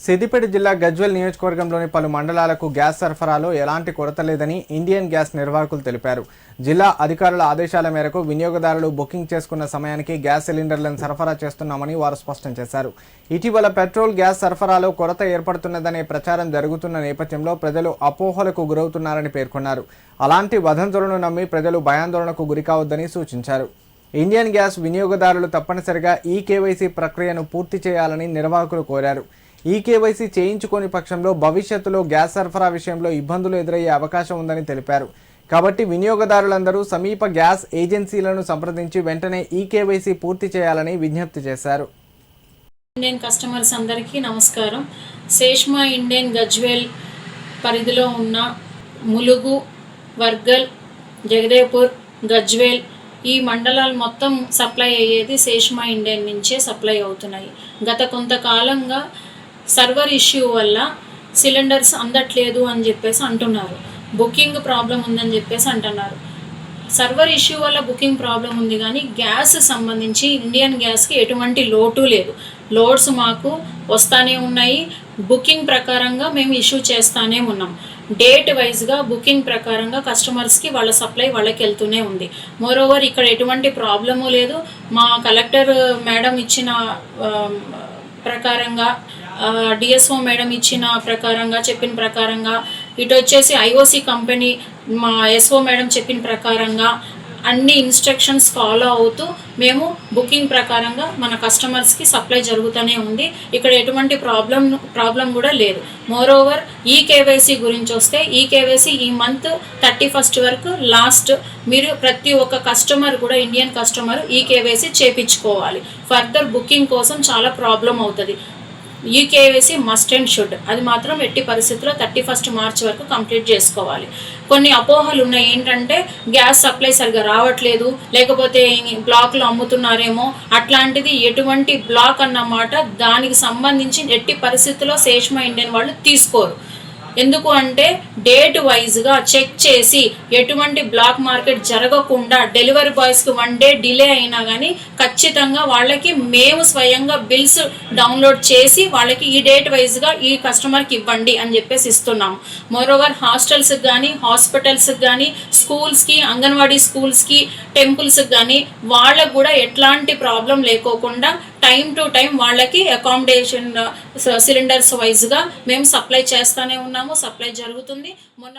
సిద్దిపేట జిల్లా గజ్వేల్ నియోజకవర్గంలోని పలు మండలాలకు గ్యాస్ సరఫరాలో ఎలాంటి కొరత లేదని ఇండియన్ గ్యాస్ నిర్వాహకులు తెలిపారు. జిల్లా అధికారుల ఆదేశాల మేరకు వినియోగదారులు బుకింగ్ చేసుకున్న సమయానికి గ్యాస్ సిలిండర్లను సరఫరా చేస్తున్నామని వారు స్పష్టం చేశారు. ఇటీవల పెట్రోల్, గ్యాస్ సరఫరాలో కొరత ఏర్పడుతున్నదనే ప్రచారం జరుగుతున్న నేపథ్యంలో ప్రజలు అపోహలకు గురవుతున్నారని పేర్కొన్నారు. అలాంటి వదంతులను నమ్మి ప్రజలు భయాందోళనకు గురికావద్దని సూచించారు. ఇండియన్ గ్యాస్ వినియోగదారులు తప్పనిసరిగా ఈకేవైసీ ప్రక్రియను పూర్తి చేయాలని నిర్వాహకులు కోరారు. ఈకేవైసీ చేయించుకోని పక్షంలో భవిష్యత్తులో గ్యాస్ సరఫరా విషయంలో ఇబ్బందులు ఎదురయ్యే అవకాశం ఉందని తెలిపారు. కాబట్టి వినియోగదారులందరూ సమీప గ్యాస్ ఏజెన్సీలను సంప్రదించి వెంటనే ఈకేవైసీ పూర్తి చేయాలని విజ్ఞప్తి చేశారు. ఇండియన్ కస్టమర్స్ అందరికీ నమస్కారం. సేష్మా ఇండియన్ గజ్వేల్ పరిధిలో ఉన్న ములుగు, వర్గల్, జగదేవ్పూర్, గజ్వేల్ ఈ మండలాలు మొత్తం సప్లై అయ్యేది సేష్మా ఇండియన్ నుంచే సప్లై అవుతున్నాయి. గత కొంతకాలంగా సర్వర్ ఇష్యూ వల్ల సిలిండర్స్ అందట్లేదు అని చెప్పేసి అంటున్నారు. బుకింగ్ ప్రాబ్లం ఉందని చెప్పేసి అంటున్నారు. సర్వర్ ఇష్యూ వల్ల బుకింగ్ ప్రాబ్లం ఉంది, కానీ గ్యాస్ సంబంధించి ఇండియన్ గ్యాస్కి ఎటువంటి లోటు లేదు. లోడ్స్ మాకు వస్తానే ఉన్నాయి. బుకింగ్ ప్రకారంగా మేము ఇష్యూ చేస్తానే ఉన్నాం. డేట్ వైజ్గా బుకింగ్ ప్రకారంగా కస్టమర్స్కి వాళ్ళ సప్లై వాళ్ళకి వెళ్తూనే ఉంది. మోరోవర్ ఇక్కడ ఎటువంటి ప్రాబ్లము లేదు. మా కలెక్టర్ మేడం ఇచ్చిన ప్రకారంగా, డిఎస్ఓ మేడం ఇచ్చిన ప్రకారంగా, చెప్పిన ప్రకారంగా, ఇటు వచ్చేసి ఐఓసి కంపెనీ మా ఎస్ఓ మేడం చెప్పిన ప్రకారంగా అన్ని ఇన్స్ట్రక్షన్స్ ఫాలో అవుతూ మేము బుకింగ్ ప్రకారంగా మన కస్టమర్స్కి సప్లై జరుగుతూనే ఉంది. ఇక్కడ ఎటువంటి ప్రాబ్లం కూడా లేదు. మోరోవర్ ఈకేవైసీ గురించి వస్తే, ఈకేవైసీ ఈ మంత్ 31 వరకు లాస్ట్. మీరు ప్రతి ఒక్క కస్టమర్ కూడా, ఇండియన్ కస్టమర్ ఈకేవైసీ చేయించుకోవాలి. ఫర్దర్ బుకింగ్ కోసం చాలా ప్రాబ్లం అవుతుంది. EKYC must and should. అది మాత్రం ఎట్టి పరిస్థితుల్లో 31 మార్చ్ వరకు కంప్లీట్ చేసుకోవాలి. కొన్ని అపోహలు ఉన్నాయి. ఏంటంటే గ్యాస్ సప్లై సరిగా రావట్లేదు, లేకపోతే బ్లాక్లో అమ్ముతున్నారేమో. అట్లాంటిది ఎటువంటి బ్లాక్ అన్నమాట దానికి సంబంధించి ఎట్టి పరిస్థితుల్లో సేష్మా ఇండియన్ వాళ్ళు తీసుకోరు. ఎందుకు అంటే డేట్ వైజ్గా చెక్ చేసి ఎటువంటి బ్లాక్ మార్కెట్ జరగకుండా డెలివరీ బాయ్స్కి 1 డే డిలే అయినా కానీ ఖచ్చితంగా వాళ్ళకి మేము స్వయంగా బిల్స్ డౌన్లోడ్ చేసి వాళ్ళకి ఈ డేట్ వైజ్గా ఈ కస్టమర్కి ఇవ్వండి అని చెప్పేసి ఇస్తున్నాము. మోరోవర్ హాస్టల్స్కి కానీ, హాస్పిటల్స్కి కానీ, స్కూల్స్కి, అంగన్వాడీ స్కూల్స్కి, టెంపుల్స్కి కానీ వాళ్ళకు కూడా ఎట్లాంటి ప్రాబ్లం లేకోకుండా టైం టు టైం వాళ్ళకి అకామిడేషన్ సిలిండర్స్ వైజ్గా మేము సప్లై చేస్తూనే ఉన్నాము. సప్లై జరుగుతుంది. మొన్న